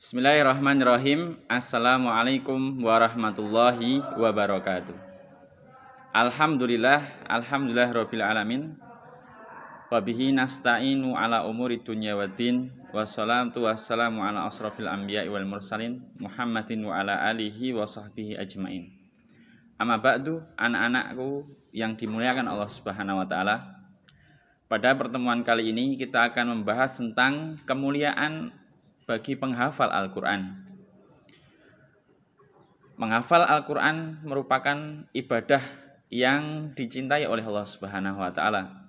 Bismillahirrahmanirrahim. Assalamualaikum warahmatullahi wabarakatuh. Alhamdulillah rabbil alamin. Wabihi nasta'inu ala umuri dunya waddin. Wassalatu wassalamu ala asrafil anbiya'i wal mursalin Muhammadin wa ala alihi wa sahbihi ajmain. Amma ba'du, anak-anakku yang dimuliakan Allah Subhanahu wa taala. Pada pertemuan kali ini kita akan membahas tentang kemuliaan bagi penghafal Al-Quran. Menghafal Al-Quran merupakan ibadah yang dicintai oleh Allah Subhanahu wa taala.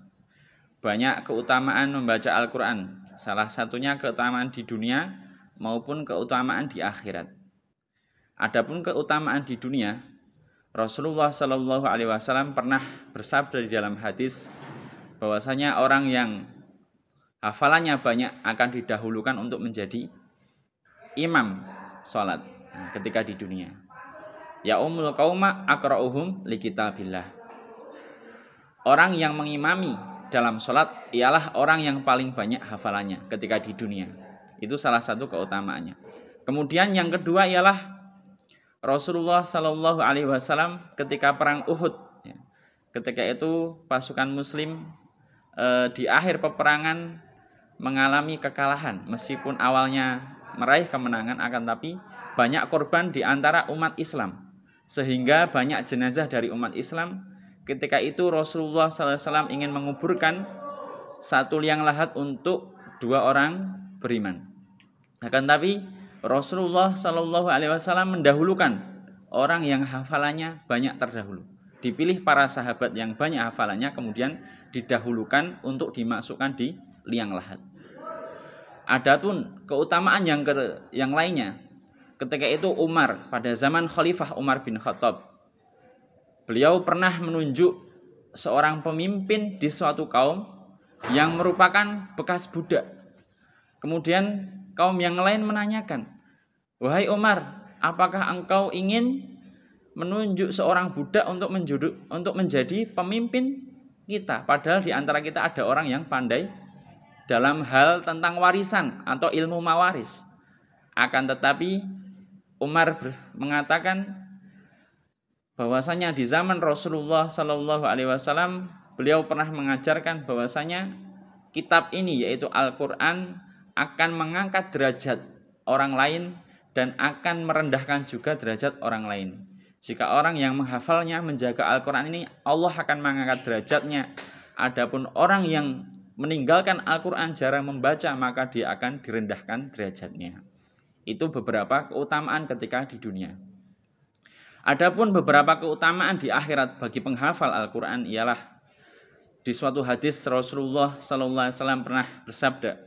Banyak keutamaan membaca Al-Quran, salah satunya keutamaan di dunia maupun keutamaan di akhirat. Adapun keutamaan di dunia, Rasulullah Shallallahu Alaihi Wasallam pernah bersabda di dalam hadis bahwasanya orang yang hafalannya banyak akan didahulukan untuk menjadi imam sholat ketika di dunia. Ya umul qauma aqra'uhum li kitabillah. Orang yang mengimami dalam sholat ialah orang yang paling banyak hafalannya ketika di dunia. Itu salah satu keutamaannya. Kemudian yang kedua ialah Rasulullah Shallallahu Alaihi Wasallam ketika perang Uhud. Ketika itu pasukan Muslim di akhir peperangan mengalami kekalahan, meskipun awalnya meraih kemenangan, akan tapi banyak korban di antara umat Islam, sehingga banyak jenazah dari umat Islam. Ketika itu Rasulullah SAW ingin menguburkan satu liang lahat untuk dua orang beriman. Akan tapi Rasulullah SAW mendahulukan orang yang hafalannya banyak terdahulu. Dipilih para sahabat yang banyak hafalannya, kemudian didahulukan untuk dimasukkan di liang lahat. Adapun keutamaan yang lainnya, ketika itu Umar, pada zaman Khalifah Umar bin Khattab, beliau pernah menunjuk seorang pemimpin di suatu kaum yang merupakan bekas budak. Kemudian kaum yang lain menanyakan, "Wahai Umar, apakah engkau ingin menunjuk seorang budak untuk menjadi pemimpin kita? Padahal di antara kita ada orang yang pandai dalam hal tentang warisan atau ilmu mawaris." Akan tetapi Umar mengatakan bahwasanya di zaman Rasulullah Shallallahu Alaihi Wasallam beliau pernah mengajarkan bahwasanya kitab ini, yaitu Al-Quran, akan mengangkat derajat orang lain dan akan merendahkan juga derajat orang lain. Jika orang yang menghafalnya, menjaga Al-Quran ini, Allah akan mengangkat derajatnya. Adapun orang yang meninggalkan Al-Quran, jarang membaca, maka dia akan direndahkan derajatnya. Itu beberapa keutamaan ketika di dunia. Adapun beberapa keutamaan di akhirat bagi penghafal Al-Quran ialah di suatu hadis Rasulullah SAW pernah bersabda,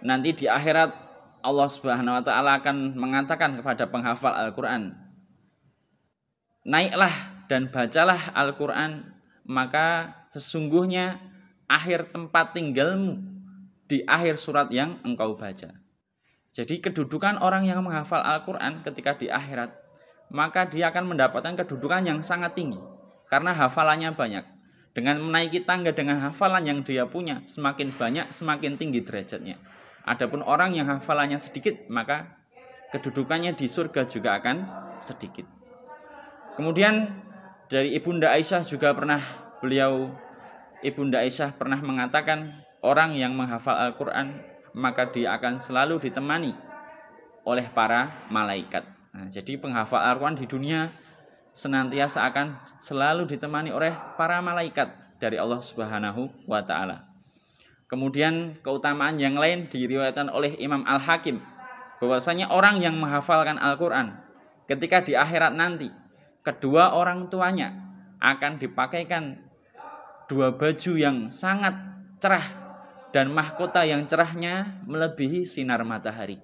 nanti di akhirat Allah Subhanahu wa taala akan mengatakan kepada penghafal Al-Quran, naiklah dan bacalah Al-Quran, maka sesungguhnya akhir tempat tinggalmu di akhir surat yang engkau baca. Jadi kedudukan orang yang menghafal Al-Quran ketika di akhirat, maka dia akan mendapatkan kedudukan yang sangat tinggi karena hafalannya banyak. Dengan menaiki tangga dengan hafalan yang dia punya, semakin banyak semakin tinggi derajatnya. Adapun orang yang hafalannya sedikit, maka kedudukannya di surga juga akan sedikit. Kemudian dari Ibunda Aisyah juga Ibunda Aisyah pernah mengatakan, orang yang menghafal Al-Quran maka dia akan selalu ditemani oleh para malaikat. Jadi penghafal Al-Quran di dunia senantiasa akan selalu ditemani oleh para malaikat dari Allah Subhanahu wa taala. Kemudian keutamaan yang lain diriwayatkan oleh Imam Al-Hakim, bahwasanya orang yang menghafalkan Al-Quran ketika di akhirat nanti, kedua orang tuanya akan dipakaikan dua baju yang sangat cerah dan mahkota yang cerahnya melebihi sinar matahari.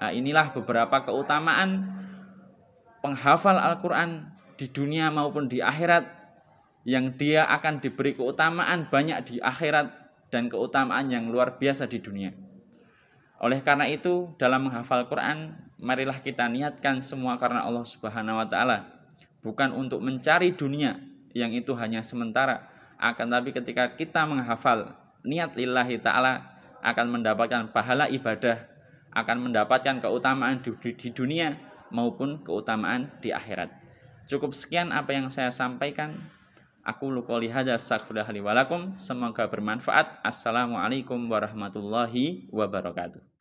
Inilah beberapa keutamaan penghafal Al-Quran di dunia maupun di akhirat, yang dia akan diberi keutamaan banyak di akhirat dan keutamaan yang luar biasa di dunia. Oleh karena itu, dalam menghafal Quran, marilah kita niatkan semua karena Allah Subhanahu wa taala, bukan untuk mencari dunia yang itu hanya sementara. Akan tapi ketika kita menghafal niat lillahi ta'ala, akan mendapatkan pahala ibadah akan mendapatkan keutamaan di dunia maupun keutamaan di akhirat. Cukup sekian apa yang saya sampaikan. Aku qouli hadza astaghfirullaha li wa lakum. Semoga bermanfaat. Assalamualaikum warahmatullahi wabarakatuh.